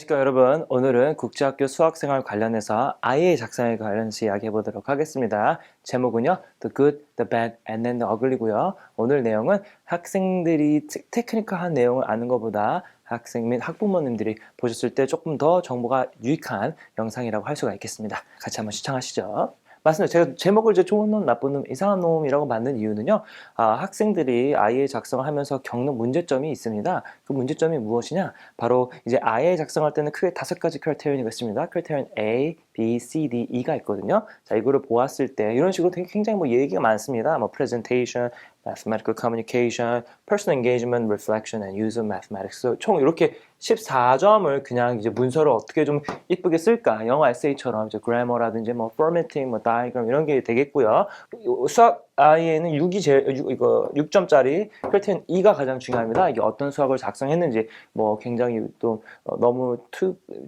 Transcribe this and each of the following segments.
안녕하십니까 여러분. 오늘은 국제학교 수학생활 관련해서 IA 작성에 관련해서 이야기해 보도록 하겠습니다. 제목은요 The Good, The Bad, and then the Ugly고요. 오늘 내용은 학생들이 테크니컬한 내용을 아는 것보다 학생 및 학부모님들이 보셨을 때 조금 더 정보가 유익한 영상이라고 할 수가 있겠습니다. 같이 한번 시청하시죠. 맞습니다. 제가 제목을 이제 좋은 놈, 나쁜 놈, 이상한 놈이라고 만든 이유는요. 학생들이 IA 작성을 하면서 겪는 문제점이 있습니다. 그 문제점이 무엇이냐? 바로 이제 IA 작성할 때는 크게 5가지 크라이테리언이 있습니다. 크라이테리언 A, B, C, D, E가 있거든요. 자, 이거를 보았을 때 이런 식으로 굉장히 뭐 얘기가 많습니다. 뭐 presentation, mathematical communication, personal engagement, reflection, and use of mathematics. 총 이렇게 14점을 그냥 이제 문서를 어떻게 좀 이쁘게 쓸까? 영어 에세이처럼 이제 grammar라든지 뭐 formatting, 뭐 diagram 이런 게 되겠고요. 수학 IA는 6점짜리 크리테리언 E가 가장 중요합니다. 이게 어떤 수학을 작성했는지, 뭐 굉장히 또 너무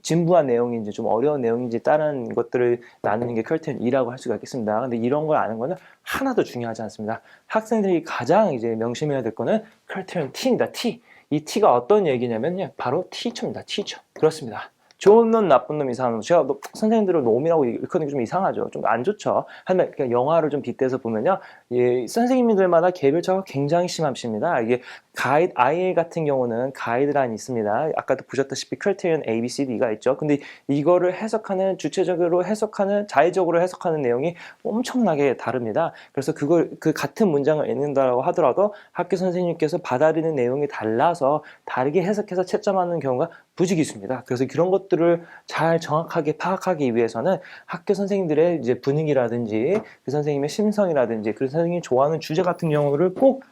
진부한 내용인지 좀 어려운 내용인지 다른 것들을 나누는 게 크리테리언 E라고 할 수가 있겠습니다. 근데 이런 걸 아는 거는 하나도 중요하지 않습니다. 학생들이 가장 이제 명심해야 될 거는 크리테리언 T입니다. T. 이 T가 어떤 얘기냐면요. 바로 티처입니다. 티처. 그렇습니다. 좋은 놈, 나쁜 놈, 이상한 놈. 제가 선생님들을 놈이라고 일컫는 게 좀 이상하죠. 좀 안 좋죠. 하지만 그냥 영화를 좀 빗대서 보면요. 예, 선생님들마다 개별차가 굉장히 심합니다. 이게 IA 같은 경우는 가이드라인이 있습니다. 아까도 보셨다시피 크라이테리언 A, B, C, D가 있죠. 근데 이거를 해석하는, 주체적으로 해석하는, 자의적으로 해석하는 내용이 엄청나게 다릅니다. 그래서 그 같은 문장을 읽는다고 하더라도 학교 선생님께서 받아들이는 내용이 달라서 다르게 해석해서 채점하는 경우가 부지기수입니다. 그래서 그런 것들을 잘 정확하게 파악하기 위해서는 학교 선생님들의 이제 분위기라든지 그 선생님의 심성이라든지 그 선생님이 좋아하는 주제 같은 경우를 꼭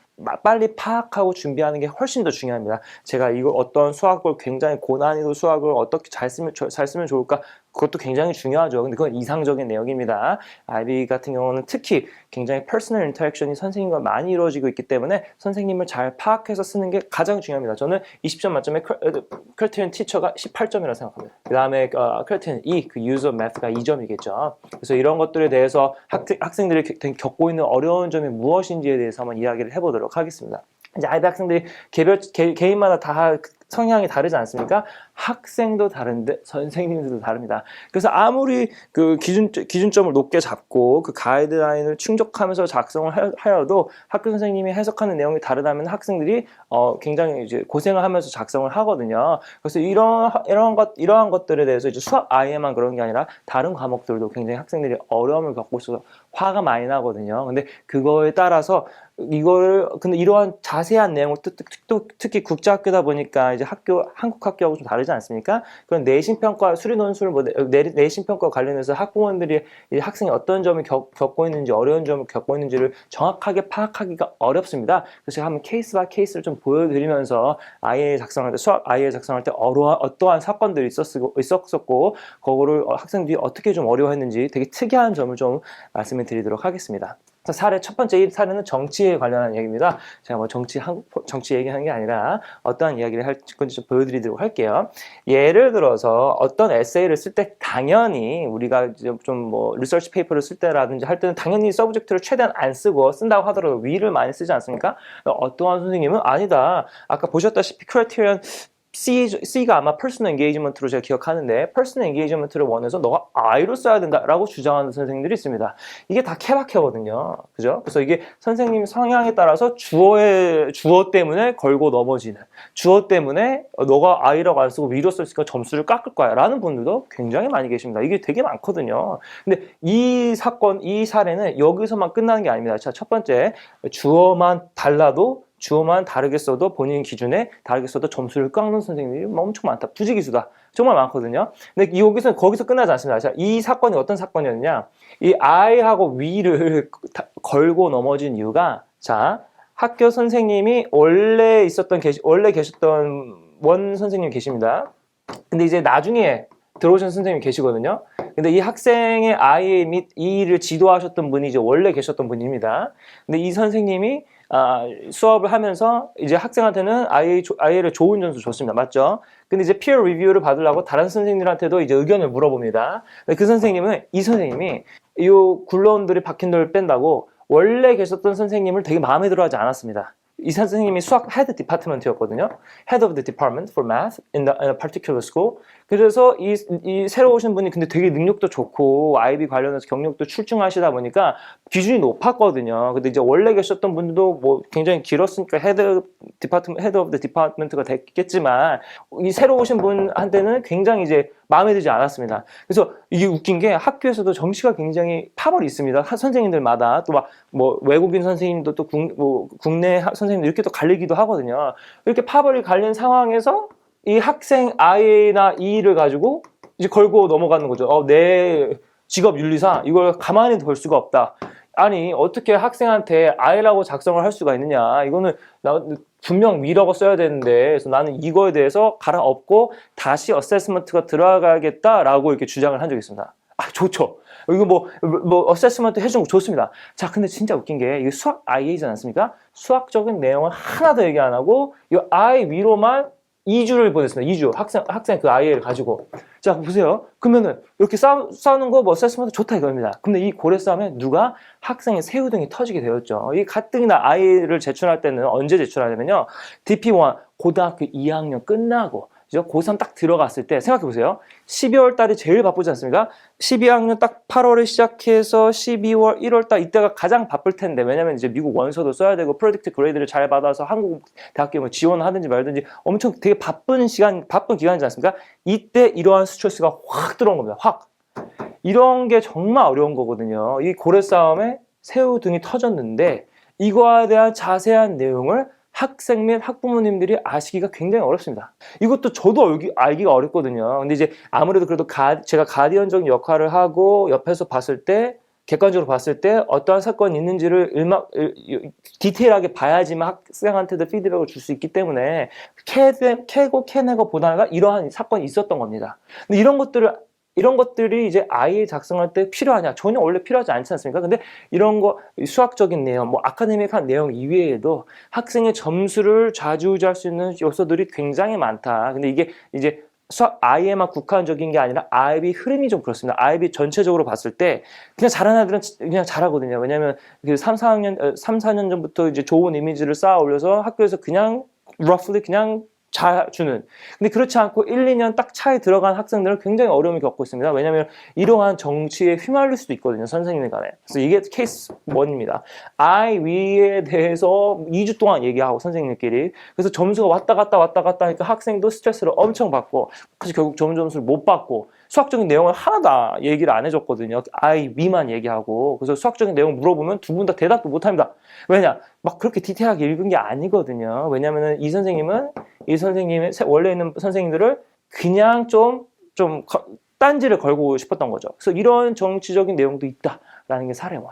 빨리 파악하고 준비하는 게 훨씬 더 중요합니다. 제가 이거 어떤 수학을 굉장히 고난이도 수학을 어떻게 잘 쓰면 좋을까? 그것도 굉장히 중요하죠. 근데 그건 이상적인 내용입니다. IB 같은 경우는 특히 굉장히 퍼스널 인터랙션이 선생님과 많이 이루어지고 있기 때문에 선생님을 잘 파악해서 쓰는 게 가장 중요합니다. 저는 20점 만점에 크리테리언 티처가 18점이라고 생각합니다. 그 다음에 크리테리언 E, 그 use of math가 2점이겠죠. 그래서 이런 것들에 대해서 학생들이 겪고 있는 어려운 점이 무엇인지에 대해서 한번 이야기를 해보도록 하겠습니다. 이제 IB 학생들이 개인마다 다 성향이 다르지 않습니까? 학생도 다른데 선생님들도 다릅니다. 그래서 아무리 그 기준점을 높게 잡고 그 가이드라인을 충족하면서 작성을 하여도 학교 선생님이 해석하는 내용이 다르다면 학생들이 굉장히 이제 고생을 하면서 작성을 하거든요. 그래서 이러한 것들에 대해서 이제 수학 IA만 그런 게 아니라 다른 과목들도 굉장히 학생들이 어려움을 겪고 있어서 화가 많이 나거든요. 근데 그거에 따라서 근데 이러한 자세한 내용을 특히 국제학교다 보니까 이제 한국 학교하고 좀 다르지 않습니까? 그런 내신평가, 수리논술, 내신평가 관련해서 학부모님들이 학생이 어떤 점을 겪고 있는지, 어려운 점을 겪고 있는지를 정확하게 파악하기가 어렵습니다. 그래서 제가 한번 케이스 바이 케이스를 좀 보여드리면서 수학 IA 작성할 때 어떠한 사건들이 있었고, 그거를 학생들이 어떻게 좀 어려워했는지 되게 특이한 점을 좀 말씀을 드리도록 하겠습니다. 첫 번째 사례는 정치에 관련한 이야기입니다. 제가 뭐 정치 얘기하는 게 아니라 어떠한 이야기를 할 건지 좀 보여드리도록 할게요. 예를 들어서 어떤 에세이를 쓸 때 당연히 우리가 좀 뭐 리서치 페이퍼를 쓸 때라든지 할 때는 당연히 서브젝트를 최대한 안 쓰고 쓴다고 하더라도 위를 많이 쓰지 않습니까? 어떠한 선생님은 아니다. 아까 보셨다시피 크라이테리언 C가 아마 personal engagement로 제가 기억하는데 personal engagement를 원해서 너가 I로 써야 된다라고 주장하는 선생님들이 있습니다. 이게 다 케바케거든요. 그죠? 그래서 이게 선생님 성향에 따라서 주어 때문에 걸고 넘어지는, 주어 때문에 너가 I라고 안 쓰고 위로 썼으니까 점수를 깎을 거야 라는 분들도 굉장히 많이 계십니다. 이게 되게 많거든요. 근데 이 사례는 여기서만 끝나는 게 아닙니다. 자, 첫 번째, 주어만 다르게 써도 본인 기준에 다르게 써도 점수를 깎는 선생님들이 엄청 많다. 부지기수다. 정말 많거든요. 근데 거기서 끝나지 않습니다. 자, 이 사건이 어떤 사건이었냐? 이 I하고 위를 걸고 넘어진 이유가, 자, 학교 선생님이 원래 계셨던 원 선생님 계십니다. 근데 이제 나중에 들어오신 선생님이 계시거든요. 근데 이 학생의 I 및 E를 지도하셨던 분이 이제 원래 계셨던 분입니다. 근데 이 선생님이 수업을 하면서 이제 학생한테는 IA를 좋은 점수 줬습니다. 맞죠? 근데 이제 peer review를 받으려고 다른 선생님들한테도 이제 의견을 물어봅니다. 이 선생님이 이 굴러온 돌이 박힌 돌을 뺀다고 원래 계셨던 선생님을 되게 마음에 들어 하지 않았습니다. 이 선생님이 수학 헤드 디파트먼트였거든요. Head of the department for math in a particular school. 그래서 이 새로 오신 분이 근데 되게 능력도 좋고 IB 관련해서 경력도 출중하시다 보니까 기준이 높았거든요. 근데 이제 원래 계셨던 분들도 뭐 굉장히 길었으니까 Head of the department가 됐겠지만 이 새로 오신 분한테는 굉장히 이제 마음에 들지 않았습니다. 그래서 이게 웃긴 게 학교에서도 정시가 굉장히 파벌이 있습니다. 선생님들마다 또 막 뭐 외국인 선생님도 또 국내 선생님들 이렇게 또 갈리기도 하거든요. 이렇게 파벌이 갈린 상황에서 이 학생 I나 E를 가지고 이제 걸고 넘어가는 거죠. 내 직업 윤리상 이걸 가만히 볼 수가 없다. 아니 어떻게 학생한테 I라고 작성을 할 수가 있느냐. 이거는 분명 We라고 써야 되는데 그래서 나는 이거에 대해서 갈아엎고 다시 어세스먼트가 들어가겠다라고 이렇게 주장을 한 적이 있습니다. 좋죠. 이거 뭐 어세스먼트 해주는 거 좋습니다. 자, 근데 진짜 웃긴 게 이게 수학 IA지 않습니까? 수학적인 내용을 하나도 얘기 안 하고 이 I 위로만 2주를 보냈습니다. 2주. 학생 그 IA를 가지고. 자, 보세요. 그러면은 이렇게 싸우는 거 뭐 어세스먼트 좋다 이겁니다. 근데 이 고래 싸움에 누가 학생의 새우등이 터지게 되었죠. 이 가뜩이나 IA를 제출할 때는 언제 제출하냐면요. DP1 고등학교 2학년 끝나고 고3 딱 들어갔을 때 생각해보세요. 12월 달이 제일 바쁘지 않습니까? 12학년 딱 8월에 시작해서 12월, 1월 달 이때가 가장 바쁠 텐데 왜냐면 이제 미국 원서도 써야 되고 프로젝트 그레이드를 잘 받아서 한국 대학교에 뭐 지원하든지 말든지 엄청 되게 바쁜 기간이지 않습니까? 이때 이러한 스트레스가 확 들어온 겁니다. 확. 이런 게 정말 어려운 거거든요. 이 고래 싸움에 새우 등이 터졌는데 이거에 대한 자세한 내용을 학생 및 학부모님들이 아시기가 굉장히 어렵습니다. 이것도 저도 알기가 어렵거든요. 근데 이제 아무래도 그래도 제가 가디언적인 역할을 하고 옆에서 봤을 때 객관적으로 봤을 때 어떠한 사건이 있는지를 디테일하게 봐야지만 학생한테도 피드백을 줄 수 있기 때문에 캐내고 보다가 이러한 사건이 있었던 겁니다. 근데 이런 것들이 이제 아이 작성할 때 필요하냐? 전혀 원래 필요하지 않지 않습니까? 근데 이런 거 수학적인 내용, 뭐 아카데믹한 내용 이외에도 학생의 점수를 좌지우지할 수 있는 요소들이 굉장히 많다. 근데 이게 이제 수학 I에만 국한적인 게 아니라 IB 흐름이 좀 그렇습니다. IB 전체적으로 봤을 때 그냥 잘하는 애들은 그냥 잘하거든요. 왜냐하면 그 3, 4년 전부터 이제 좋은 이미지를 쌓아 올려서 학교에서 그냥 roughly 그냥 잘 주는. 근데 그렇지 않고 1, 2년 딱 차에 들어간 학생들은 굉장히 어려움을 겪고 있습니다. 왜냐하면 이러한 정치에 휘말릴 수도 있거든요. 선생님 간에. 그래서 이게 케이스 1입니다. IW에 대해서 2주 동안 얘기하고 선생님끼리. 그래서 점수가 왔다 갔다 하니까 학생도 스트레스를 엄청 받고 그래서 결국 좋은 점수를 못 받고 수학적인 내용을 하나도 얘기를 안 해줬거든요. IW만 얘기하고. 그래서 수학적인 내용 물어보면 두 분 다 대답도 못합니다. 왜냐? 막 그렇게 디테일하게 읽은 게 아니거든요. 왜냐면은 이 선생님의 원래 있는 선생님들을 그냥 좀 딴지를 걸고 싶었던 거죠. 그래서 이런 정치적인 내용도 있다라는 게 사례 1.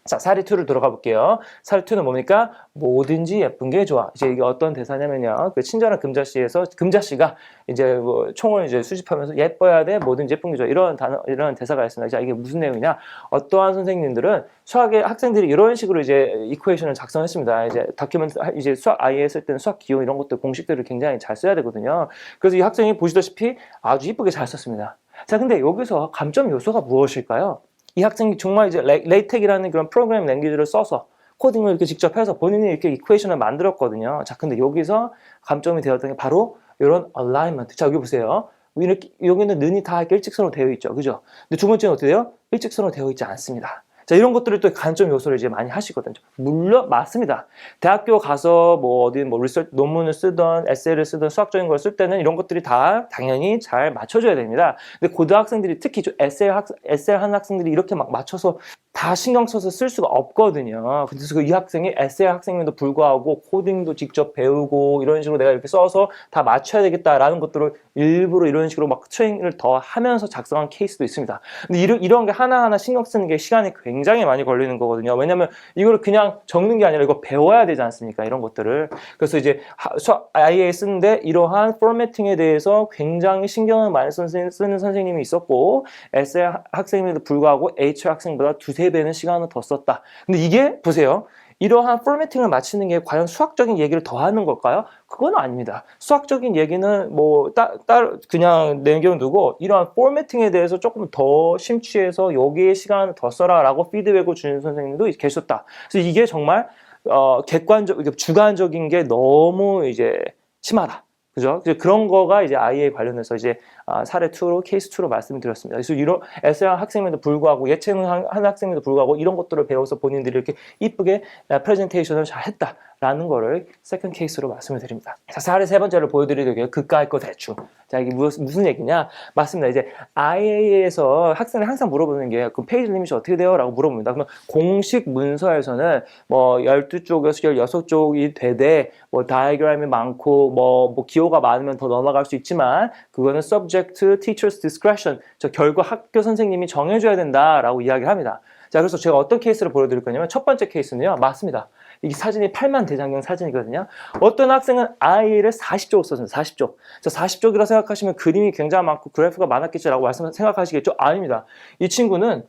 자, 사례 2를 들어가 볼게요. 사례 2는 뭡니까? 뭐든지 예쁜 게 좋아. 이제 이게 어떤 대사냐면요. 그 친절한 금자씨에서 금자씨가 이제 뭐 총을 이제 수집하면서 예뻐야 돼. 뭐든지 예쁜 게 좋아. 이런 대사가 있습니다. 자, 이게 무슨 내용이냐? 어떠한 선생님들은 수학의 학생들이 이런 식으로 이제 이퀘이션을 작성했습니다. 이제 이제 수학 아예 했을 때는 수학 기호 이런 것들 공식들을 굉장히 잘 써야 되거든요. 그래서 이 학생이 보시다시피 아주 이쁘게 잘 썼습니다. 자, 근데 여기서 감점 요소가 무엇일까요? 이 학생이 정말 이제 레이텍이라는 그런 프로그래밍 랭귀지를 써서 코딩을 이렇게 직접 해서 본인이 이렇게 이퀘이션을 만들었거든요. 자, 근데 여기서 감점이 되었던 게 바로 이런 alignment. 자, 여기 보세요. 여기는 는이 다 일직선으로 되어 있죠. 그죠? 근데 두 번째는 어떻게 돼요? 일직선으로 되어 있지 않습니다. 자, 이런 것들을 또 관점 요소를 이제 많이 하시거든요. 물론 맞습니다. 대학교 가서 뭐 어디 뭐 리서치 논문을 쓰던 에세이를 쓰던 수학적인 걸 쓸 때는 이런 것들이 다 당연히 잘 맞춰줘야 됩니다. 근데 고등학생들이 특히 좀 에세이 한 학생들이 이렇게 막 맞춰서 다 신경 써서 쓸 수가 없거든요. 그래서 이 학생이 에세이 학생임에도 불구하고 코딩도 직접 배우고 이런 식으로 내가 이렇게 써서 다 맞춰야 되겠다라는 것들을 일부러 이런 식으로 막 트레이닝을 더 하면서 작성한 케이스도 있습니다. 근데 이런 게 하나하나 신경 쓰는 게 시간이 굉장히 많이 걸리는 거거든요. 왜냐면 이걸 그냥 적는 게 아니라 이거 배워야 되지 않습니까? 이런 것들을. 그래서 이제 IA 쓰는데 이러한 포매팅에 대해서 굉장히 신경을 많이 쓰는 선생님이 있었고 에세이 학생임에도 불구하고 HR 학생보다 두세 배는 시간을 더 썼다. 근데 이게 보세요. 이러한 포매팅을 맞추는 게 과연 수학적인 얘기를 더 하는 걸까요? 그건 아닙니다. 수학적인 얘기는 뭐 그냥 남겨두고 이러한 포매팅에 대해서 조금 더 심취해서 여기에 시간을 더 써라 라고 피드백을 주는 선생님도 계셨다. 그래서 이게 정말 객관적, 주관적인 게 너무 이제 심하다. 그죠? 그런 거가 이제 IA 관련해서 이제 사례 2로 케이스 2로 말씀드렸습니다. 그래서 이런 에세이 학생에도 불구하고 예체능 한 학생에도 불구하고 이런 것들을 배워서 본인들이 이렇게 이쁘게 프레젠테이션을 잘 했다라는 거를 세컨드 케이스로 말씀을 드립니다. 자, 사례 세 번째를 보여드리려고요. 그까이 거 대충. 자, 이게 무슨 얘기냐? 맞습니다. 이제 IA에서 학생을 항상 물어보는 게 그 페이지 리밋이 어떻게 돼요? 라고 물어봅니다. 그러면 공식 문서에서는 뭐 12쪽에서 16쪽이 되되 뭐 다이어그램이 많고 뭐 기호가 많으면 더 넘어갈 수 있지만 그거는 subject to teacher's discretion. 결국 학교 선생님이 정해줘야 된다라고 이야기를 합니다. 자, 그래서 제가 어떤 케이스를 보여드릴 거냐면 첫 번째 케이스는요. 맞습니다. 이 사진이 8만 대장경 사진이거든요. 어떤 학생은 IA를 40쪽을 썼습니다. 40쪽. 자, 40쪽이라 생각하시면 그림이 굉장히 많고 그래프가 많았겠지라고 생각하시겠죠? 아닙니다. 이 친구는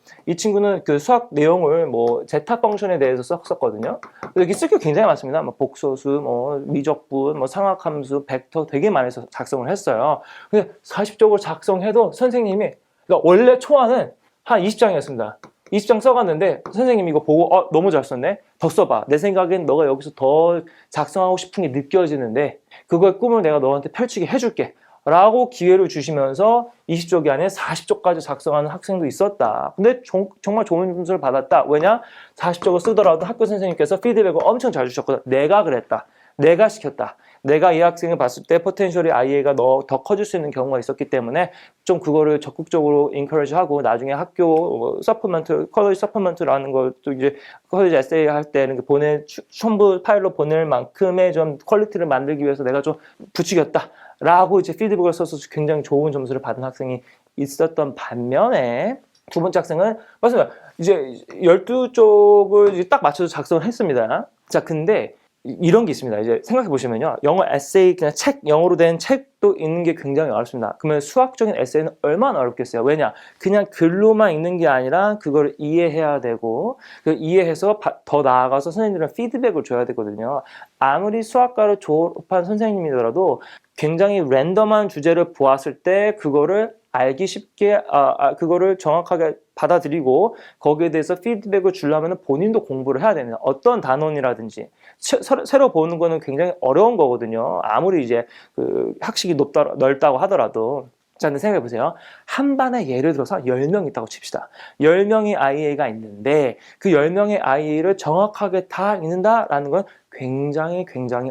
그 수학 내용을 뭐 제타 펑션에 대해서 썼거든요. 여기 쓸 게 굉장히 많습니다. 뭐 복소수, 뭐 미적분, 뭐 상학함수, 벡터 되게 많이 작성을 했어요. 근데 40쪽을 작성해도 선생님이 그러니까 원래 초안은 한 20장이었습니다. 20장 써갔는데 선생님이 이거 보고 너무 잘 썼네? 더 써봐. 내 생각엔 너가 여기서 더 작성하고 싶은 게 느껴지는데 그거의 꿈을 내가 너한테 펼치게 해줄게 라고 기회를 주시면서 20쪽이 아니라 40쪽까지 작성하는 학생도 있었다. 근데 정말 좋은 점수를 받았다. 왜냐? 40쪽을 쓰더라도 학교 선생님께서 피드백을 엄청 잘 주셨거든. 내가 그랬다. 내가 시켰다. 내가 이 학생을 봤을 때 포텐셜이 IA가 더 커질 수 있는 경우가 있었기 때문에 좀 그거를 적극적으로 인커리지하고 나중에 학교 서프먼트, 컬러지 서프먼트라는 것도 이제 컬러지 에세이 할 때는 첨부 파일로 보낼 만큼의 좀 퀄리티를 만들기 위해서 내가 좀 부추겼다. 라고 이제 피드백을 써서 굉장히 좋은 점수를 받은 학생이 있었던 반면에 두 번째 학생은 맞습니다. 이제 12쪽을 이제 딱 맞춰서 작성을 했습니다. 자, 근데 이런 게 있습니다. 이제 생각해 보시면요. 영어 에세이, 그냥 영어로 된 책도 읽는 게 굉장히 어렵습니다. 그러면 수학적인 에세이는 얼마나 어렵겠어요? 왜냐? 그냥 글로만 읽는 게 아니라 그걸 이해해야 되고, 그 이해해서 더 나아가서 선생님들은 피드백을 줘야 되거든요. 아무리 수학과를 졸업한 선생님이더라도 굉장히 랜덤한 주제를 보았을 때 그거를 알기 쉽게 그거를 정확하게 받아들이고 거기에 대해서 피드백을 주려면 본인도 공부를 해야 됩니다. 어떤 단원이라든지 새로 보는 거는 굉장히 어려운 거거든요. 아무리 이제 그 학식이 넓다고 하더라도. 자, 근데 생각해 보세요. 한 반에 예를 들어서 10명 있다고 칩시다. 10명의 IA가 있는데 그 10명의 IA를 정확하게 다 읽는다라는 건 굉장히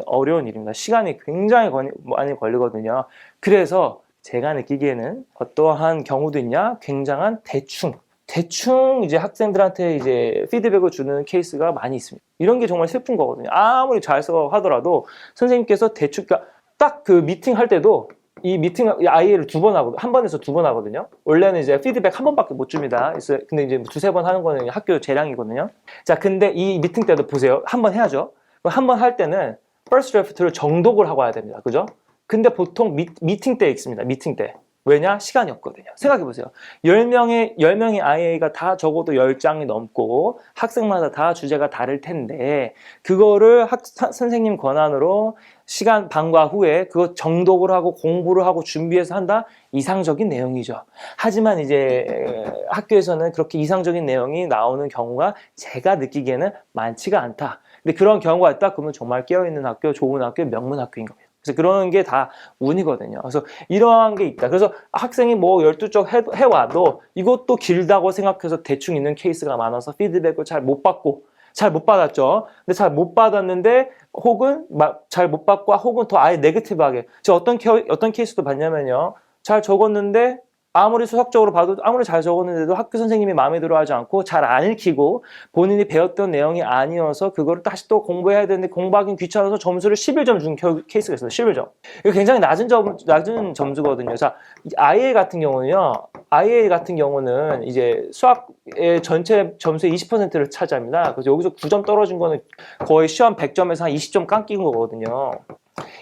어려운 일입니다. 시간이 굉장히 많이 걸리거든요. 그래서 제가 느끼기에는 어떠한 경우도 있냐? 굉장한 대충 이제 학생들한테 이제 피드백을 주는 케이스가 많이 있습니다. 이런 게 정말 슬픈 거거든요. 아무리 잘 써 하더라도 선생님께서 대충 딱 그 미팅 할 때도 이 미팅 IA를 한 번에서 두 번 하거든요. 원래는 이제 피드백 한 번밖에 못 줍니다. 근데 이제 두세 번 하는 거는 학교 재량이거든요. 자, 근데 이 미팅 때도 보세요. 한 번 해야죠. 한 번 할 때는 first draft를 정독을 하고 와야 됩니다. 그죠? 근데 보통 미팅 때 읽습니다. 미팅 때. 왜냐? 시간이 없거든요. 생각해보세요. 10명의 IA가 다 적어도 10장이 넘고 학생마다 다 주제가 다를 텐데 그거를 선생님 권한으로 시간 방과 후에 그거 정독을 하고 공부를 하고 준비해서 한다? 이상적인 내용이죠. 하지만 이제 학교에서는 그렇게 이상적인 내용이 나오는 경우가 제가 느끼기에는 많지가 않다. 근데 그런 경우가 있다? 그러면 정말 깨어있는 학교, 좋은 학교, 명문 학교인 겁니다. 그래서 그런 게 다 운이거든요. 그래서 이러한 게 있다. 그래서 학생이 뭐 12쪽 해와도 이것도 길다고 생각해서 대충 있는 케이스가 많아서 피드백을 잘 못 받았죠. 근데 잘 못 받았는데 혹은 잘 못 받고 혹은 더 아예 네거티브하게. 제가 어떤 케이스도 봤냐면요. 잘 적었는데 아무리 수학적으로 봐도 아무리 잘 적었는데도 학교 선생님이 마음에 들어하지 않고 잘 안 읽히고 본인이 배웠던 내용이 아니어서 그거를 다시 또 공부해야 되는데 공부하긴 귀찮아서 점수를 11점 준 케이스가 있어요. 11점. 이거 굉장히 낮은 점수거든요. 자, IA 같은 경우는 이제 수학의 전체 점수의 20%를 차지합니다. 그래서 여기서 9점 떨어진 거는 거의 시험 100점에서 한 20점 깎인 거거든요.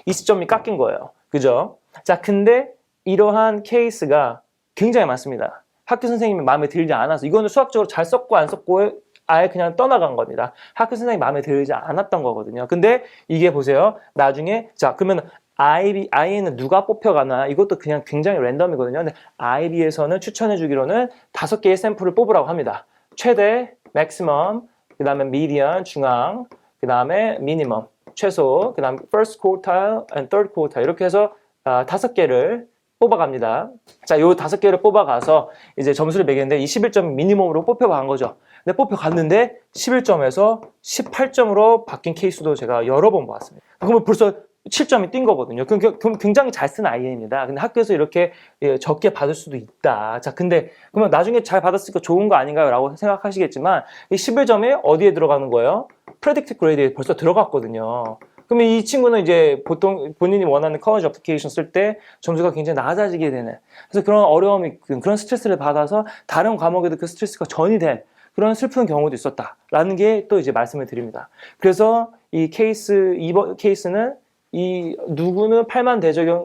20점이 깎인 거예요. 그죠? 자, 근데 이러한 케이스가 굉장히 많습니다. 학교 선생님이 마음에 들지 않아서 이거는 수학적으로 잘 썼고 안 썼고에 아예 그냥 떠나간 겁니다. 학교 선생님이 마음에 들지 않았던 거거든요. 근데 이게 보세요. 나중에 자 그러면 IB는 누가 뽑혀가나 이것도 그냥 굉장히 랜덤이거든요. 근데 IB에서는 추천해 주기로는 5개의 샘플을 뽑으라고 합니다. 최대, 맥시멈, 그 다음에 미디언, 중앙, 그 다음에 minimum, 최소, 그 다음에 first quartile and third quartile 이렇게 해서 5개를 뽑아갑니다. 자, 요 5개를 뽑아가서 이제 점수를 매기는데 이 11점이 미니멈으로 뽑혀간 거죠. 근데 뽑혀갔는데 11점에서 18점으로 바뀐 케이스도 제가 여러 번 보았습니다. 그러면 벌써 7점이 뛴 거거든요. 그럼 굉장히 잘 쓴 아이입니다. 근데 학교에서 이렇게 적게 받을 수도 있다. 자, 근데 그러면 나중에 잘 받았으니까 좋은 거 아닌가요? 라고 생각하시겠지만 이 11점이 어디에 들어가는 거예요? predicted grade에 벌써 들어갔거든요. 그러면 이 친구는 이제 보통 본인이 원하는 college application 쓸 때 점수가 굉장히 낮아지게 되는, 그래서 그런 어려움이, 그런 스트레스를 받아서 다른 과목에도 그 스트레스가 전이 된 그런 슬픈 경우도 있었다라는 게 또 이제 말씀을 드립니다. 그래서 이 케이스, 이번 케이스는 이 누구는 팔만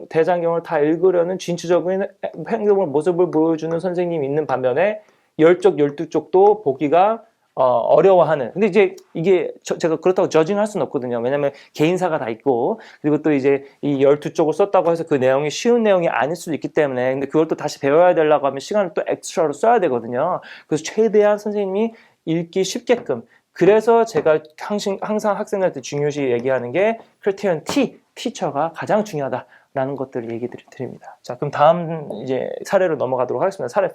대장경을 다 읽으려는 진취적인 행동을 모습을 보여주는 선생님이 있는 반면에 10쪽, 12쪽도 보기가 어려워하는. 근데 이제 이게 제가 그렇다고 저징할 수는 없거든요. 왜냐면 개인사가 다 있고, 그리고 또 이제 이 12쪽을 썼다고 해서 그 내용이 쉬운 내용이 아닐 수도 있기 때문에, 근데 그걸 또 다시 배워야 되려고 하면 시간을 또 엑스트라로 써야 되거든요. 그래서 최대한 선생님이 읽기 쉽게끔. 그래서 제가 항상 학생들한테 중요시 얘기하는 게 criterion T, 티처가 가장 중요하다라는 것들을 얘기 드립니다. 자, 그럼 다음 이제 사례로 넘어가도록 하겠습니다. 사례 4.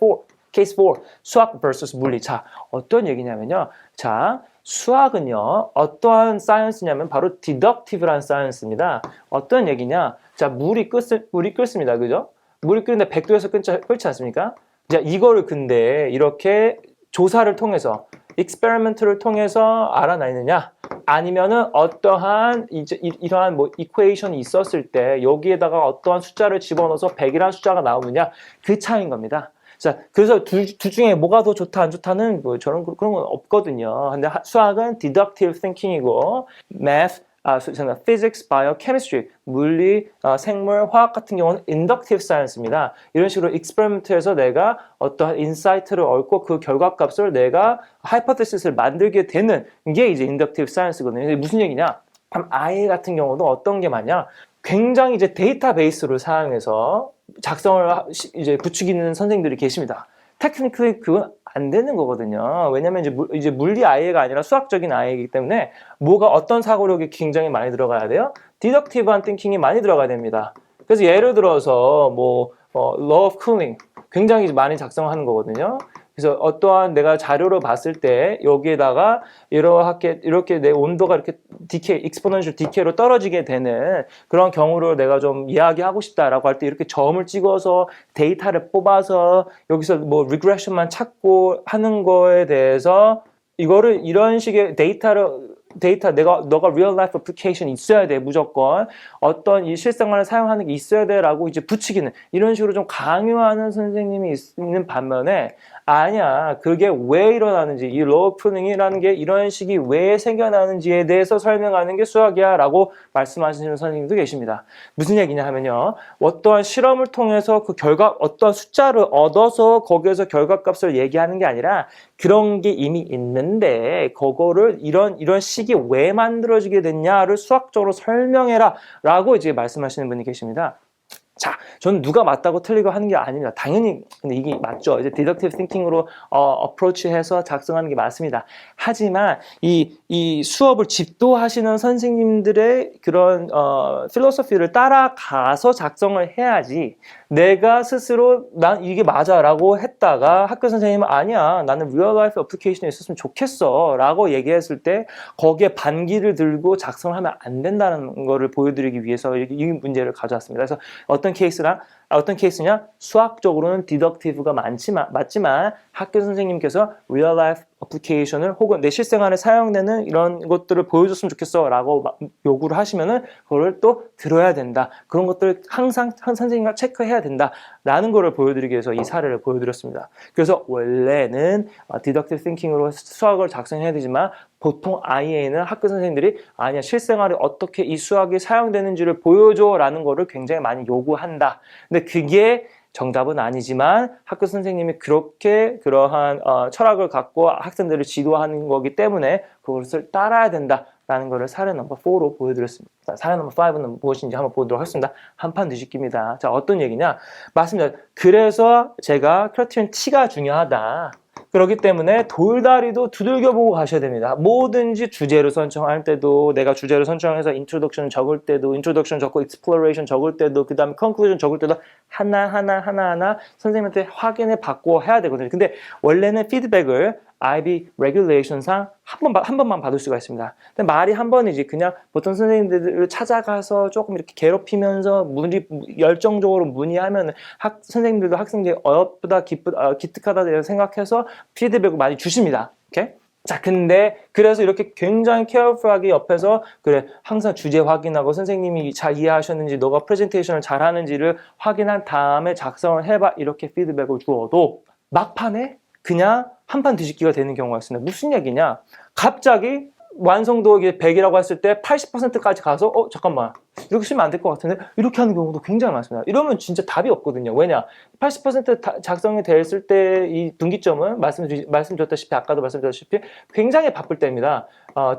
케이스 4, 수학 vs 물리. 자, 어떤 얘기냐면요. 자, 수학은요, 어떠한 사이언스냐면 바로 deductive라는 사이언스입니다. 어떤 얘기냐? 자, 물이 끓습니다. 그죠? 물이 끓는데 100도에서 끓지 않습니까? 자, 이거를 근데 이렇게 조사를 통해서, experiment를 통해서 알아내느냐? 아니면은 어떠한 이러한 뭐 이퀘이션이 있었을 때 여기에다가 어떠한 숫자를 집어넣어서 100이라는 숫자가 나오느냐? 그 차이인 겁니다. 자, 그래서 둘 중에 뭐가 더 좋다 안 좋다는 뭐 저런 그런 건 없거든요. 근데 수학은 deductive thinking이고 physics, bio, chemistry, 물리, 생물, 화학 같은 경우는 inductive science입니다. 이런 식으로 experiment에서 내가 어떠한 인사이트를 얻고 그 결과값을 내가 hypothesis를 만들게 되는 게 이제 inductive science거든요. 근데 무슨 얘기냐? 그럼 I 같은 경우도 어떤 게 많냐? 굉장히 이제 데이터베이스를 사용해서 작성을 이제 부추기는 선생님들이 계십니다. 테크니컬리 그건 안 되는 거거든요. 왜냐면 이제 물리 아이가 아니라 수학적인 아이이기 때문에 뭐가 어떤 사고력이 굉장히 많이 들어가야 돼요? 디덕티브한 띵킹이 많이 들어가야 됩니다. 그래서 예를 들어서 뭐 law of cooling 굉장히 많이 작성하는 거거든요. 그래서 어떠한 내가 자료를 봤을 때 여기에다가 이렇게 내 온도가 이렇게 exponential decay로 떨어지게 되는 그런 경우를 내가 좀 이야기하고 싶다라고 할 때 이렇게 점을 찍어서 데이터를 뽑아서 여기서 뭐 regression만 찾고 하는 거에 대해서 이거를 이런 식의 너가 real life application 있어야 돼, 무조건. 어떤 이 실생활을 사용하는 게 있어야 돼 라고 이제 부추기는 이런 식으로 좀 강요하는 선생님이 있는 반면에 아니야, 그게 왜 일어나는지, 이 law proving이라는 게 이런 식이 왜 생겨나는지에 대해서 설명하는 게 수학이야 라고 말씀하시는 선생님도 계십니다. 무슨 얘기냐 하면요, 어떠한 실험을 통해서 그 어떠한 숫자를 얻어서 거기에서 결과값을 얘기하는 게 아니라 그런 게 이미 있는데 그거를 이런 식이 왜 만들어지게 됐냐를 수학적으로 설명해라 라고 이제 말씀하시는 분이 계십니다. 자, 저는 누가 맞다고 틀리고 하는 게 아닙니다. 당연히 근데 이게 맞죠. 이제 디덕티브 띵킹으로 어프로치해서 작성하는 게 맞습니다. 하지만 이 수업을 집도하시는 선생님들의 그런 필로소피를 따라가서 작성을 해야지, 내가 스스로 난 이게 맞아라고 했다가 학교 선생님은 아니야, 나는 리얼 라이프 애플리케이션에 있었으면 좋겠어 라고 얘기했을 때 거기에 반기를 들고 작성을 하면 안 된다는 거를 보여드리기 위해서 이 문제를 가져왔습니다. 그래서 어떤 케이스냐? 수학적으로는 디덕티브가 맞지만 학교 선생님께서 real life application을 혹은 내 실생활에 사용되는 이런 것들을 보여줬으면 좋겠어 라고 요구를 하시면은 그걸 또 들어야 된다. 그런 것들을 항상 선생님과 체크해야 된다 라는 거를 보여드리기 위해서 이 사례를 보여드렸습니다. 그래서 원래는 deductive thinking으로 수학을 작성해야 되지만 보통 IA는 학교 선생님들이 아니야, 실생활에 어떻게 이 수학이 사용되는지를 보여줘 라는 거를 굉장히 많이 요구한다. 근데 그게 정답은 아니지만 학교 선생님이 그러한 철학을 갖고 학생들을 지도하는 거기 때문에 그것을 따라야 된다라는 거를 사례 넘버 4로 보여드렸습니다. 사례 넘버 5는 무엇인지 한번 보도록 하겠습니다. 한판 뒤집기입니다. 자, 어떤 얘기냐? 맞습니다. 그래서 제가 크라이테리언 T가 중요하다. 그렇기 때문에 돌다리도 두들겨보고 가셔야 됩니다. 뭐든지 주제를 선정할 때도, 내가 주제를 선정해서 introduction 적을 때도, introduction 적고 exploration 적을 때도, 그 다음에 conclusion 적을 때도 하나하나 선생님한테 확인해 받고 해야 되거든요. 근데 원래는 피드백을 IB regulation상 한 번만 받을 수가 있습니다. 근데 말이 한 번이지, 그냥 보통 선생님들을 찾아가서 조금 이렇게 괴롭히면서 열정적으로 문의하면 선생님들도 학생들이 어렵다, 기특하다 생각해서 피드백을 많이 주십니다. 오케이? 자, 근데 그래서 이렇게 굉장히 케어풀하게 옆에서 그래 항상 주제 확인하고 선생님이 잘 이해하셨는지, 너가 프레젠테이션을 잘하는지를 확인한 다음에 작성을 해봐, 이렇게 피드백을 주어도 막판에 그냥 한판 뒤집기가 되는 경우가 있습니다. 무슨 얘기냐? 갑자기 완성도 100이라고 했을 때 80%까지 가서 잠깐만, 이렇게 쓰면 안 될 것 같은데, 이렇게 하는 경우도 굉장히 많습니다. 이러면 진짜 답이 없거든요. 왜냐? 80% 작성이 됐을 때 이 분기점은 말씀드렸다시피, 아까도 말씀드렸다시피 굉장히 바쁠 때입니다.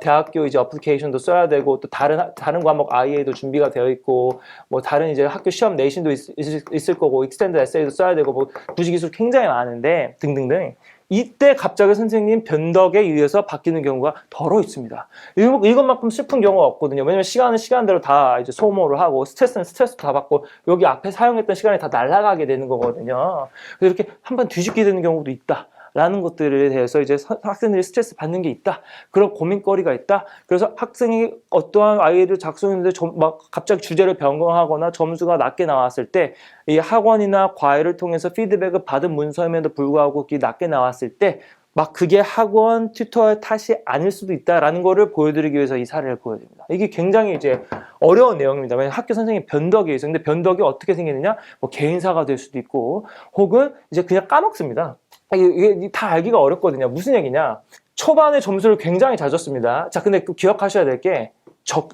대학교 이제 어플리케이션도 써야 되고, 또 다른 과목 IA도 준비가 되어 있고, 뭐 다른 이제 학교 시험 내신도 있을 거고, 익스텐드 에세이도 써야 되고, 뭐 부지기술 굉장히 많은데 등등등. 이때 갑자기 선생님 변덕에 의해서 바뀌는 경우가 더러 있습니다. 이것만큼 슬픈 경우가 없거든요. 왜냐면 시간은 시간대로 다 이제 소모를 하고, 스트레스는 스트레스 다 받고, 여기 앞에 사용했던 시간이 다 날아가게 되는 거거든요. 그래서 이렇게 한번 뒤집게 되는 경우도 있다 라는 것들에 대해서 이제 학생들이 스트레스 받는 게 있다, 그런 고민거리가 있다. 그래서 학생이 어떠한 아이를 작성했는데 막 갑자기 주제를 변경하거나 점수가 낮게 나왔을 때, 이 학원이나 과외를 통해서 피드백을 받은 문서임에도 불구하고 그게 낮게 나왔을 때 막 그게 학원 튜터의 탓이 아닐 수도 있다라는 거를 보여드리기 위해서 이 사례를 보여드립니다. 이게 굉장히 이제 어려운 내용입니다. 왜냐하면 학교 선생님 변덕이 있어요. 근데 변덕이 어떻게 생기느냐? 뭐 개인사가 될 수도 있고, 혹은 이제 그냥 까먹습니다. 이게 다 알기가 어렵거든요. 무슨 얘기냐? 초반에 점수를 굉장히 잘 줬습니다. 자, 근데 기억하셔야 될 게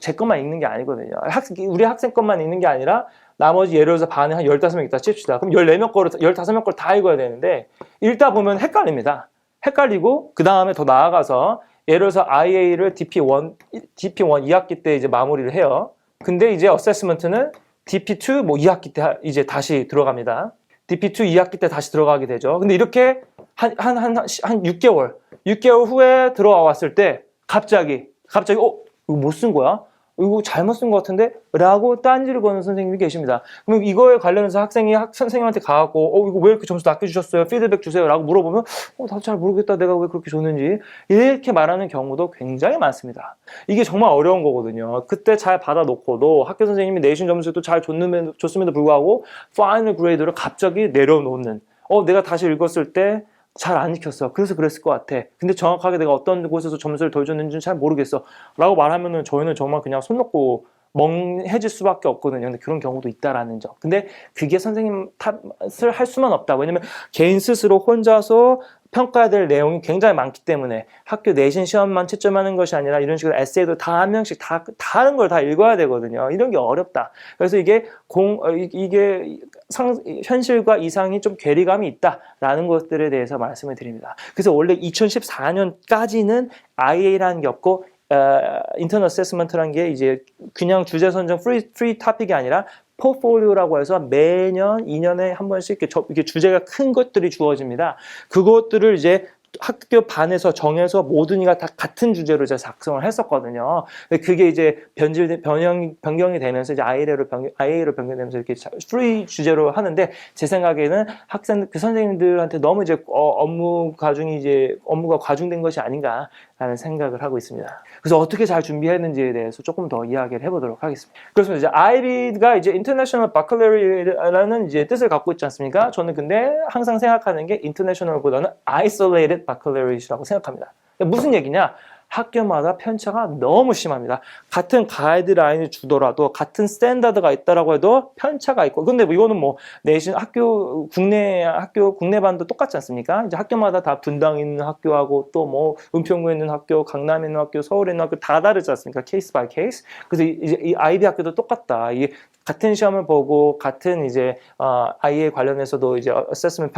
제 것만 읽는 게 아니거든요. 우리 학생 것만 읽는 게 아니라 나머지 예를 들어서 반에 한 15명 있다 칩시다. 그럼 14명 거를, 15명 걸 다 읽어야 되는데, 읽다 보면 헷갈립니다. 헷갈리고, 그 다음에 더 나아가서 예를 들어서 IA를 DP1 2학기 때 이제 마무리를 해요. 근데 이제 어세스먼트는 DP2 뭐 2학기 때 이제 다시 들어갑니다. DP2 2학기 때 다시 들어가게 되죠. 근데 이렇게 한 6개월 후에 들어와 왔을 때 갑자기 이거 못 쓴 거야? 이거 잘못 쓴 것 같은데? 라고 딴지를 거는 선생님이 계십니다. 그럼 이거에 관련해서 학생이 선생님한테 가갖고 이거 왜 이렇게 점수 낮게 주셨어요? 피드백 주세요 라고 물어보면 나도 잘 모르겠다, 내가 왜 그렇게 줬는지, 이렇게 말하는 경우도 굉장히 많습니다. 이게 정말 어려운 거거든요. 그때 잘 받아놓고도 학교 선생님이 내신 점수도 잘 줬음에도 불구하고 파이널 그레이드를 갑자기 내려놓는, 내가 다시 읽었을 때 잘 안 익혔어, 그래서 그랬을 것 같아, 근데 정확하게 내가 어떤 곳에서 점수를 덜 줬는지는 잘 모르겠어 라고 말하면은 저희는 정말 그냥 손 놓고 멍해질 수밖에 없거든요. 근데 그런 경우도 있다라는 점. 근데 그게 선생님 탓을 할 수만 없다. 왜냐면 개인 스스로 혼자서 평가해야 될 내용이 굉장히 많기 때문에, 학교 내신 시험만 채점하는 것이 아니라 이런 식으로 에세이도 다 한 명씩 다 다른 걸 다 읽어야 되거든요. 이런 게 어렵다. 그래서 이게 현실과 이상이 좀 괴리감이 있다라는 것들에 대해서 말씀을 드립니다. 그래서 원래 2014년까지는 IA라는 게 없고, 인터널 어세스먼트라는 게 이제 그냥 주제 선정 프리 토픽이 아니라 포트폴리오라고 해서 매년 2년에 한 번씩 이렇게 주제가 큰 것들이 주어집니다. 그것들을 이제 학교 반에서 정해서 모든 이가 다 같은 주제로 제가 작성을 했었거든요. 그게 이제 변경이 되면서 이제 IA로 변경되면서 이렇게 프리 주제로 하는데, 제 생각에는 선생님들한테 너무 이제 업무가 과중된 것이 아닌가라는 생각을 하고 있습니다. 그래서 어떻게 잘 준비했는지에 대해서 조금 더 이야기를 해보도록 하겠습니다. 그렇습니다. 이제 IB가 이제 International Baccalaureate라는 이제 뜻을 갖고 있지 않습니까? 저는 근데 항상 생각하는 게 International보다는 Isolated Baccalaureate라고 생각합니다. 무슨 얘기냐? 학교마다 편차가 너무 심합니다. 같은 가이드라인을 주더라도, 같은 스탠다드가 있다라고 해도 편차가 있고, 근데 이거는 뭐 내신 국내반도 똑같지 않습니까? 이제 학교마다 다 분당 있는 학교하고 또 뭐 은평구에 있는 학교, 강남에 있는 학교, 서울에 있는 학교 다 다르지 않습니까? 케이스 바이 케이스. 그래서 이제 이 아이비 학교도 똑같다. 이게 같은 시험을 보고 같은 이제 아이에 관련해서도 이제 어세스먼트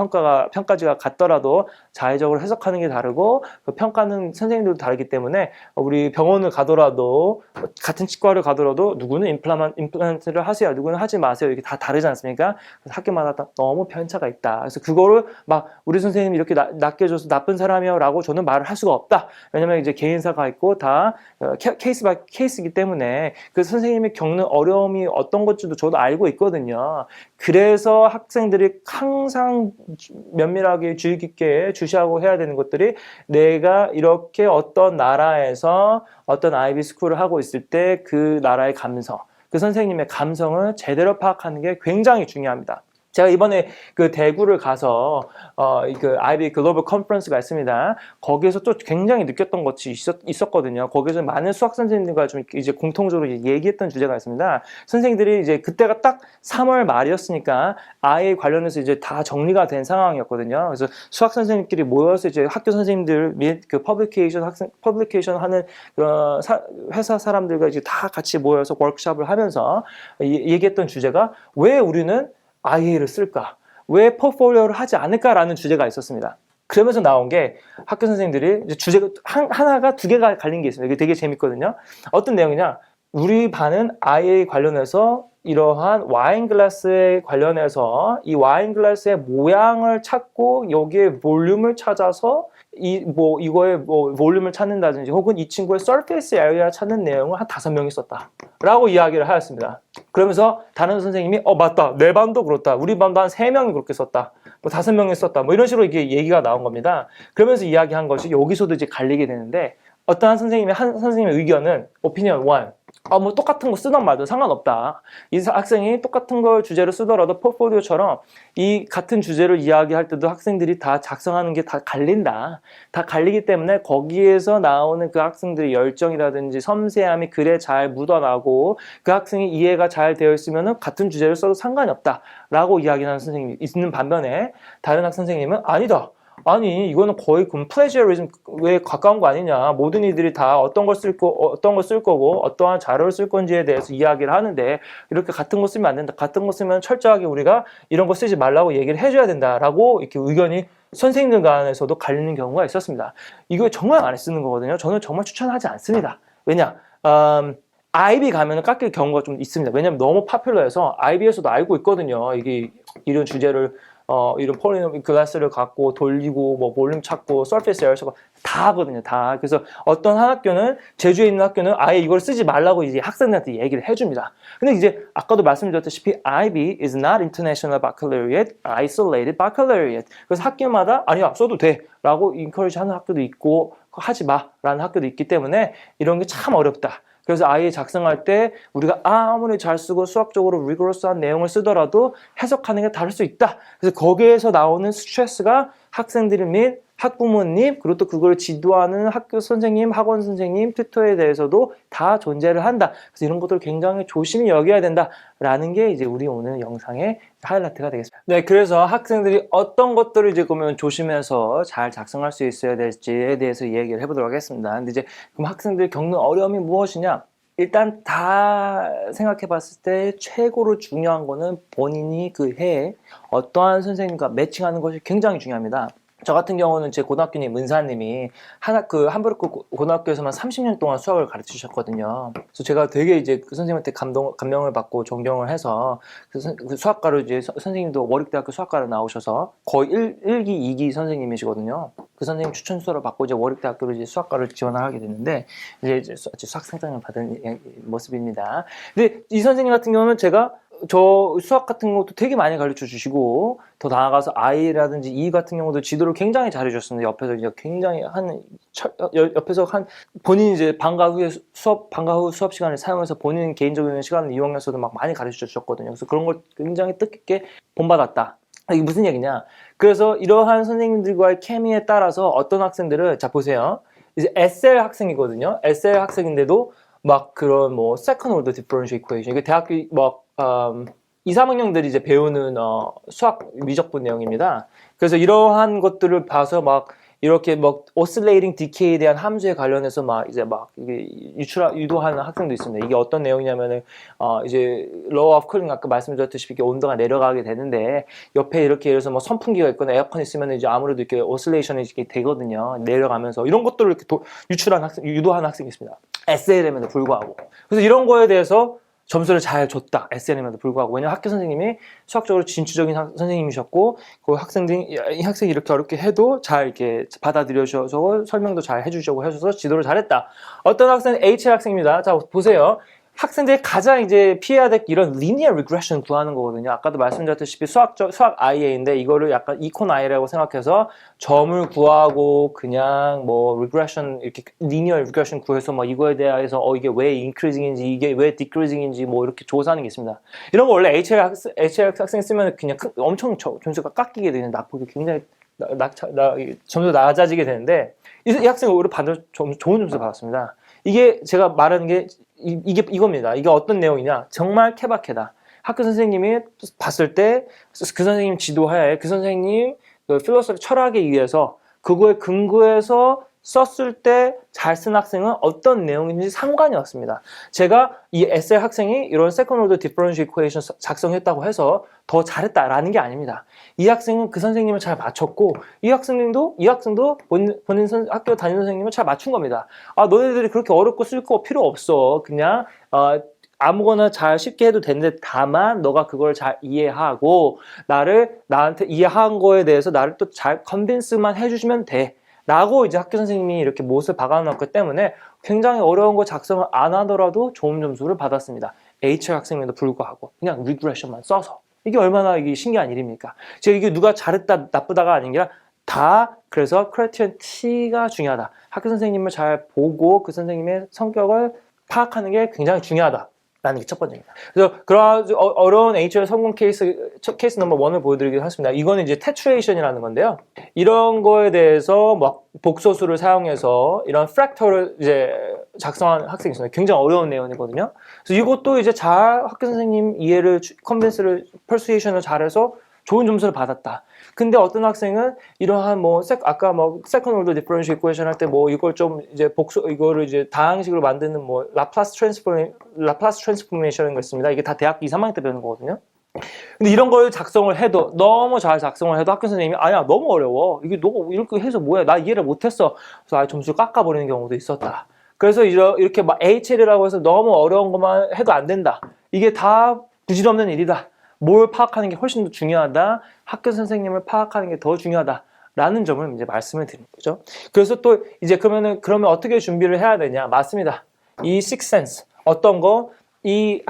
평가지가 같더라도 자의적으로 해석하는 게 다르고 그 평가는 선생님들도 다르기 때문에 우리 병원을 가더라도 같은 치과를 가더라도 누구는 임플란트를 하세요, 누구는 하지 마세요, 이게 다 다르지 않습니까? 그래서 학교마다 너무 편차가 있다. 그래서 그거를 막 우리 선생님이 이렇게 낚여줘서 나쁜 사람이요라고 저는 말을 할 수가 없다. 왜냐면 이제 개인사가 있고 다 케이스 바이 케이스이기 때문에 그 선생님이 겪는 어려움이 어떤 것인지도 저도 알고 있거든요. 그래서 학생들이 항상 면밀하게 주의 깊게 주시하고 해야 되는 것들이 내가 이렇게 어떤 나라에서 어떤 아이비 스쿨을 하고 있을 때 그 나라의 감성, 그 선생님의 감성을 제대로 파악하는 게 굉장히 중요합니다. 제가 이번에 그 대구를 가서 그 아이비 글로벌 컨퍼런스가 있습니다. 거기에서 또 굉장히 느꼈던 것이 있었거든요. 거기서 많은 수학 선생님들과 좀 이제 공통적으로 얘기했던 주제가 있습니다. 선생님들이 이제 그때가 딱 3월 말이었으니까 아이 관련해서 이제 다 정리가 된 상황이었거든요. 그래서 수학 선생님끼리 모여서 이제 학교 선생님들 및 그 퍼블리케이션 하는 회사 사람들과 이제 다 같이 모여서 워크숍을 하면서 얘기했던 주제가 왜 우리는 IA를 쓸까? 왜 포트폴리오를 하지 않을까라는 주제가 있었습니다. 그러면서 나온 게 학교 선생님들이 이제 주제가 하나가 두 개가 갈린 게 있습니다. 이게 되게 재밌거든요. 어떤 내용이냐? 우리 반은 IA 관련해서 이러한 와인 글라스에 관련해서 이 와인 글라스의 모양을 찾고 여기에 볼륨을 찾아서 이거의 볼륨을 찾는다든지 혹은 이 친구의 surface area 찾는 내용을 한 5명이 썼다 라고 이야기를 하였습니다. 그러면서 다른 선생님이 맞다, 내 반도 그렇다, 우리 반도 한 3명이 그렇게 썼다, 5명이 썼다, 이런 식으로 이게 얘기가 나온 겁니다. 그러면서 이야기한 것이 여기서도 이제 갈리게 되는데, 어떠한 선생님의 의견은 opinion 1, 뭐 똑같은 거 쓰던 말도 상관없다. 이 학생이 똑같은 걸 주제로 쓰더라도 포트폴리오처럼 이 같은 주제를 이야기할 때도 학생들이 다 작성하는 게 다 갈린다. 다 갈리기 때문에 거기에서 나오는 그 학생들의 열정이라든지 섬세함이 글에 잘 묻어나고 그 학생이 이해가 잘 되어 있으면 같은 주제를 써도 상관이 없다라고 이야기하는 선생님이 있는 반면에, 다른 학 선생님은 아니다. 아니, 이거는 거의 플래지어리즘에 가까운 거 아니냐. 모든 이들이 다 어떤 걸 쓸 거고 어떠한 자료를 쓸 건지에 대해서 이야기를 하는데 이렇게 같은 거 쓰면 안 된다. 같은 거 쓰면 철저하게 우리가 이런 거 쓰지 말라고 얘기를 해줘야 된다라고 이렇게 의견이 선생님들 간에서도 갈리는 경우가 있었습니다. 이거 정말 많이 쓰는 거거든요. 저는 정말 추천하지 않습니다. 왜냐? IB 가면은 깎일 경우가 좀 있습니다. 왜냐면 너무 파퓰러해서 IB에서도 알고 있거든요. 이게 이런 주제를 이런 폴리노밀 클래스를 갖고 돌리고 뭐 볼륨 찾고 서페이스 에어 찾고 다 하거든요. 다. 그래서 어떤 한 학교는, 제주에 있는 학교는 아예 이걸 쓰지 말라고 이제 학생들한테 얘기를 해줍니다. 근데 이제 아까도 말씀드렸다시피 IB is not international baccalaureate, isolated baccalaureate. 그래서 학교마다 아니야 써도 돼 라고 인커리지 하는 학교도 있고 하지 마 라는 학교도 있기 때문에 이런 게 참 어렵다. 그래서 아예 작성할 때 우리가 아무리 잘 쓰고 수학적으로 리거러스한 내용을 쓰더라도 해석하는 게 다를 수 있다. 그래서 거기에서 나오는 스트레스가 학생들 및 학부모님, 그리고 또 그걸 지도하는 학교 선생님, 학원 선생님, 튜터에 대해서도 다 존재를 한다. 그래서 이런 것들을 굉장히 조심히 여겨야 된다라는 게 이제 우리 오늘 영상의 하이라이트가 되겠습니다. 네, 그래서 학생들이 어떤 것들을 이제 그러면 조심해서 잘 작성할 수 있어야 될지에 대해서 얘기를 해보도록 하겠습니다. 근데 이제 그럼 학생들이 겪는 어려움이 무엇이냐? 일단 다 생각해 봤을 때 최고로 중요한 거는 본인이 그 해에 어떠한 선생님과 매칭하는 것이 굉장히 중요합니다. 저 같은 경우는 제 고등학교님 은사님이 함부르크 고등학교에서만 30년 동안 수학을 가르쳐 주셨거든요. 그래서 제가 되게 이제 그 선생님한테 감명을 받고 존경을 해서 그 수학과로 이제 선생님도 월익대학교 수학과로 나오셔서 거의 1기, 2기 선생님이시거든요. 그 선생님 추천 수업을 받고 이제 월익대학교로 이제 수학과를 지원을 하게 됐는데 이제 수학 상장을 받은 모습입니다. 근데 이 선생님 같은 경우는 저 수학 같은 것도 되게 많이 가르쳐 주시고, 더 나아가서 I라든지 E 같은 경우도 지도를 굉장히 잘해 주셨습니다. 옆에서 이제 굉장히 옆에서 본인이 이제 방과 후 수업 시간을 사용해서 본인 개인적인 시간을 이용해서도 막 많이 가르쳐 주셨거든요. 그래서 그런 걸 굉장히 뜻깊게 본받았다. 이게 무슨 얘기냐? 그래서 이러한 선생님들과의 케미에 따라서 어떤 학생들은, 자 보세요. 이제 SL 학생이거든요. SL 학생인데도 막 그런 뭐 second order differential equation, 이게 대학교 막 2, 3학년들이 이제 배우는 수학 미적분 내용입니다. 그래서 이러한 것들을 봐서 막 이렇게 뭐 oscillating decay에 대한 함수에 관련해서 막 이제 막 이게 유도하는 학생도 있습니다. 이게 어떤 내용이냐면은 이제 law of cooling 아까 말씀드렸듯이 이게 온도가 내려가게 되는데 옆에 이렇게 예를 들어서 뭐 선풍기가 있거나 에어컨이 있으면 이제 아무래도 이렇게 oscillation이 이렇게 되거든요. 내려가면서 이런 것들을 이렇게 유도하는 학생이 있습니다. SLM에도 불구하고. 그래서 이런 거에 대해서 점수를 잘 줬다. SNM에도 불구하고. 왜냐면 학교 선생님이 수학적으로 진취적인 선생님이셨고, 그 이 학생이 이렇게 어렵게 해도 잘 이렇게 받아들여주셔서 설명도 잘 해주시고 해줘서 지도를 잘했다. 어떤 학생은 HL 학생입니다. 자, 보세요. 학생들이 가장 이제 피해야 될 이런 linear regression 구하는 거거든요. 아까도 말씀드렸다시피 수학 IA인데 이거를 약간 이콘 IA라고 생각해서 점을 구하고 그냥 뭐 regression 이렇게 linear regression 구해서 뭐 이거에 대해서 이게 왜 increasing인지 이게 왜 decreasing인지 뭐 이렇게 조사하는 게 있습니다. 이런 거 원래 HL 학생 쓰면 그냥 엄청 점수가 깎이게 되는 나쁘게 굉장히 점수 낮아지게 되는데 이 학생은 오히려 반대로 좋은 점수 받았습니다. 이게 제가 말하는 게 이겁니다. 이게 어떤 내용이냐? 정말 케바케다. 학교 선생님이 봤을 때 그 선생님 지도하에 그 선생님 그 필로소피 철학에 의해서 그거에 근거해서 썼을 때 잘 쓴 학생은 어떤 내용인지 상관이 없습니다. 제가 이 에세이 학생이 이런 세컨드 오더 디퍼런셜 이퀘이션 작성했다고 해서 더 잘했다라는 게 아닙니다. 이 학생은 그 선생님을 잘 맞췄고 이 학생도 본인 학교 담임 선생님을 잘 맞춘 겁니다. 너네들이 그렇게 어렵고 쓸 거 필요 없어. 그냥 아무거나 잘 쉽게 해도 되는데 다만 너가 그걸 잘 이해하고 나한테 이해한 거에 대해서 나를 또 잘 컨빈스만 해주시면 돼. 라고 이제 학교 선생님이 이렇게 못을 박아놨기 때문에 굉장히 어려운 거 작성을 안 하더라도 좋은 점수를 받았습니다. HL 학생에도 불구하고 그냥 regression만 써서 이게 얼마나 이게 신기한 일입니까? 제가 이게 누가 잘했다 나쁘다가 아닌 게 다 그래서 크라이테리언 T가 중요하다. 학교 선생님을 잘 보고 그 선생님의 성격을 파악하는 게 굉장히 중요하다. 라는 게 첫 번째입니다. 그래서 그런 어려운 HL 성공 케이스 넘버 1을 보여드리기로 했습니다. 이거는 이제 태츄레이션이라는 건데요. 이런 거에 대해서 막 복소수를 사용해서 이런 프랙터를 이제 작성한 학생이 있습니다. 굉장히 어려운 내용이거든요. 그래서 이것도 이제 잘 학교 선생님 이해를, 컨벤스를, 퍼수에이션을 잘해서 좋은 점수를 받았다. 근데 어떤 학생은 이러한 아까 세컨드 오더 디퍼런셜 이퀘이션 할 때 이걸 좀 이제 이거를 이제 다항식으로 만드는 라플라스 트랜스포메이션인 거 있습니다. 이게 다 대학교 2, 3학년 때 배우는 거거든요. 근데 이런 걸 작성을 해도 너무 잘 작성을 해도 학교 선생님이 아니야 너무 어려워. 이게 너 이렇게 해서 뭐야? 나 이해를 못했어. 그래서 점수를 깎아버리는 경우도 있었다. 그래서 이렇게 HL이라고 해서 너무 어려운 것만 해도 안 된다. 이게 다 부질없는 일이다. 뭘 파악하는 게 훨씬 더 중요하다. 학교 선생님을 파악하는 게 더 중요하다. 라는 점을 이제 말씀을 드리는 거죠. 그래서 또 이제 그러면 어떻게 준비를 해야 되냐? 맞습니다. 이 sixth sense. 어떤 거? 이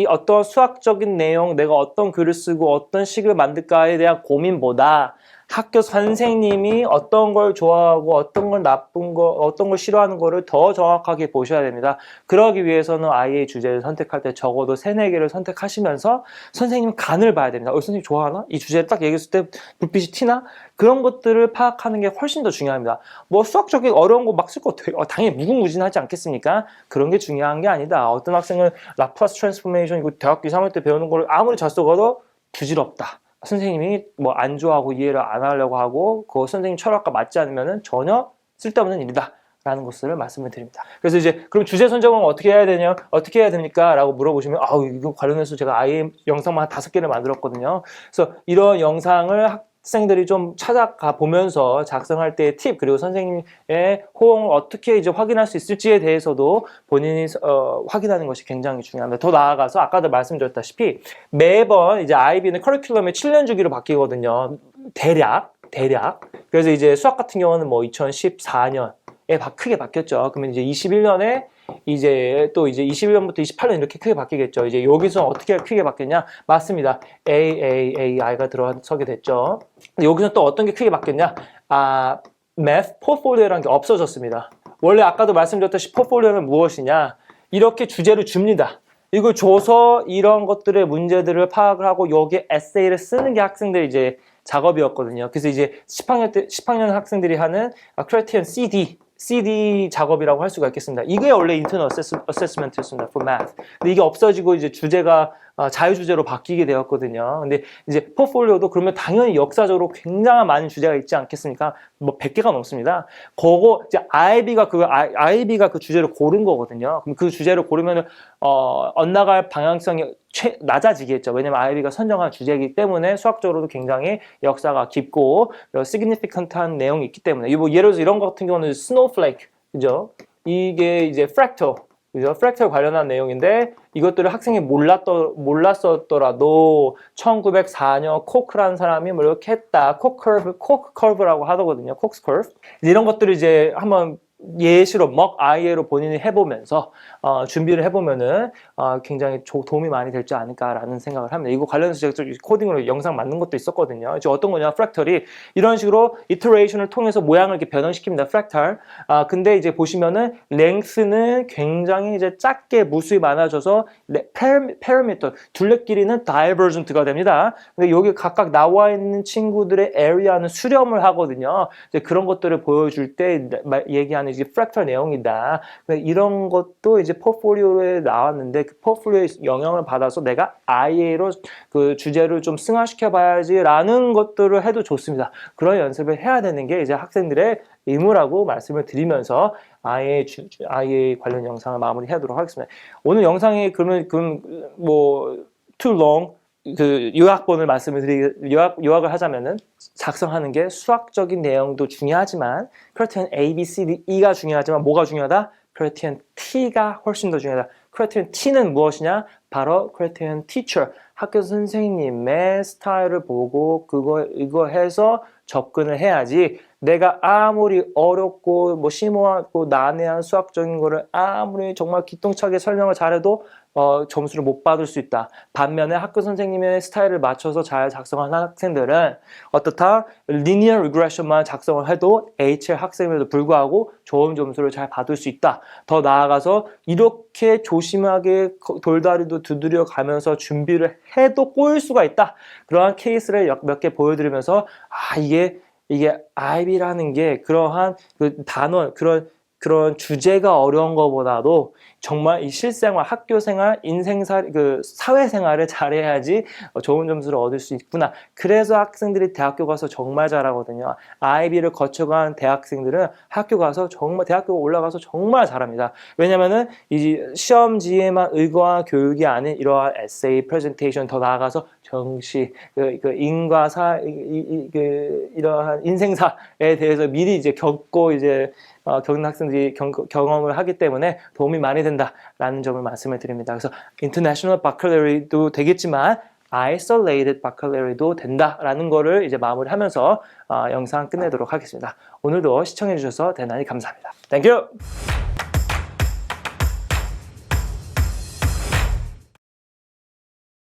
어떤 수학적인 내용, 내가 어떤 글을 쓰고 어떤 식을 만들까에 대한 고민보다 학교 선생님이 어떤 걸 좋아하고 어떤 걸 나쁜 거, 어떤 걸 싫어하는 거를 더 정확하게 보셔야 됩니다. 그러기 위해서는 아이의 주제를 선택할 때 적어도 3, 4개를 선택하시면서 선생님 간을 봐야 됩니다. 선생님 좋아하나? 이 주제를 딱 얘기했을 때 불빛이 튀나? 그런 것들을 파악하는 게 훨씬 더 중요합니다. 수학적인 어려운 거 막 쓸 거 당연히 무궁무진하지 않겠습니까? 그런 게 중요한 게 아니다. 어떤 학생은 라플라스 트랜스포메이션 이거 대학교 3학년 때 배우는 걸 아무리 잘 써도 부질없다. 선생님이 안 좋아하고 이해를 안 하려고 하고 그 선생님 철학과 맞지 않으면 전혀 쓸데없는 일이다 라는 것을 말씀을 드립니다. 그래서 이제 그럼 주제 선정은 어떻게 해야 됩니까? 라고 물어보시면 이거 관련해서 제가 아예 영상만 한 5개를 만들었거든요. 그래서 이런 영상을 학생들이 좀 찾아가 보면서 작성할 때의 팁 그리고 선생님의 호응을 어떻게 이제 확인할 수 있을지에 대해서도 본인이 확인하는 것이 굉장히 중요합니다. 더 나아가서 아까도 말씀드렸다시피 매번 이제 IB는 커리큘럼이 7년 주기로 바뀌거든요. 대략. 그래서 이제 수학 같은 경우는 2014년에 크게 바뀌었죠. 그러면 이제 21년에 이제 21년부터 28년 이렇게 크게 바뀌겠죠. 이제 여기서 어떻게 크게 바뀌었냐? 맞습니다. AAAI가 들어서게 됐죠. 근데 여기서 또 어떤 게 크게 바뀌었냐? Math 포트폴리오라는 게 없어졌습니다. 원래 아까도 말씀드렸듯이 포트폴리오는 무엇이냐? 이렇게 주제를 줍니다. 이걸 줘서 이런 것들의 문제들을 파악을 하고 여기에 에세이를 쓰는 게 학생들 이제 작업이었거든요. 그래서 이제 10학년 학생들이 하는 크라이테리언 CD 작업이라고 할 수가 있겠습니다. 이게 원래 인터널 어세스먼트였습니다. for math. 근데 이게 없어지고 이제 주제가 자유주제로 바뀌게 되었거든요. 근데 이제 포트폴리오도 그러면 당연히 역사적으로 굉장한 많은 주제가 있지 않겠습니까? 뭐 100개가 넘습니다. 그거 이제 아이비가 그 주제를 고른 거거든요. 그럼 그 주제를 고르면은 엇나갈 방향성이 낮아지겠죠. 왜냐면 아이비가 선정한 주제이기 때문에 수학적으로도 굉장히 역사가 깊고 significant한 내용이 있기 때문에 뭐 예를 들어서 이런 것 같은 경우는 snowflake, 그죠? 이게 이제 fractal, 그죠? 프랙탈 관련한 내용인데 이것들을 학생이 몰랐었더라도 1904년 코크라는 사람이 뭐 이렇게 했다. 코크 커브라고 하거든요. 콕스 커브. 이런 것들을 이제 한번 예시로 mock IA로 본인이 해보면서 준비를 해보면은 굉장히 도움이 많이 되지 않을까라는 생각을 합니다. 이거 관련해서 제가 코딩으로 영상 만든 것도 있었거든요. 이제 어떤 거냐, 프랙탈이 이런 식으로 이터레이션을 통해서 모양을 이렇게 변형시킵니다. 프랙탈. 근데 이제 보시면은 랭스는 굉장히 이제 작게 무수히 많아져서 페리미터 둘레길이는 다이버전트가 됩니다. 근데 여기 각각 나와 있는 친구들의 에리아는 수렴을 하거든요. 이제 그런 것들을 보여줄 때 얘기하는 이제 프랙탈 내용이다. 이런 것도 이제 포트폴리오에 나왔는데 그 포트폴리오에 영향을 받아서 내가 IA로 그 주제를 좀 승화시켜 봐야지라는 것들을 해도 좋습니다. 그런 연습을 해야 되는 게 이제 학생들의 의무라고 말씀을 드리면서 IA 관련 영상을 마무리하도록 하겠습니다. 오늘 영상이 그러면 뭐 too long 그 요약본을 요약을 하자면은 작성하는 게 수학적인 내용도 중요하지만 크라이테리언 A, B, C, D, E가 중요하지만 뭐가 중요하다? 크라이테리언 T가 훨씬 더 중요하다. 크라이테리언 T는 무엇이냐? 바로 크라이테리언 Teacher, 학교 선생님의 스타일을 보고 이거 해서 접근을 해야지 내가 아무리 어렵고 뭐 심오하고 난해한 수학적인 거를 아무리 정말 기똥차게 설명을 잘해도 점수를 못 받을 수 있다. 반면에 학교 선생님의 스타일을 맞춰서 잘 작성한 학생들은 어떻다? linear regression만 작성을 해도 HL 학생임에도 불구하고 좋은 점수를 잘 받을 수 있다. 더 나아가서 이렇게 조심하게 돌다리도 두드려 가면서 준비를 해도 꼬일 수가 있다. 그러한 케이스를 몇 개 보여드리면서 이게 IB라는 게 그러한 그 단원, 그런 주제가 어려운 것보다도 정말 이 실생활, 학교생활, 인생살, 그 사회생활을 잘해야지 좋은 점수를 얻을 수 있구나. 그래서 학생들이 대학교 가서 정말 잘하거든요. IB를 거쳐간 대학생들은 학교 가서 정말 대학교 올라가서 정말 잘합니다. 왜냐면은 이 시험지에만 의거한 교육이 아닌 이러한 에세이, 프레젠테이션, 더 나아가서 정시, 인과사, 이러한 인생사에 대해서 미리 이제 겪고 이제 겪는 학생들이 경험을 하기 때문에 도움이 많이 된다라는 점을 말씀을 드립니다. 그래서 International Baccalaureate도 되겠지만 Isolated Baccalaureate도 된다라는 거를 이제 마무리하면서 영상 끝내도록 하겠습니다. 오늘도 시청해 주셔서 대단히 감사합니다. Thank you.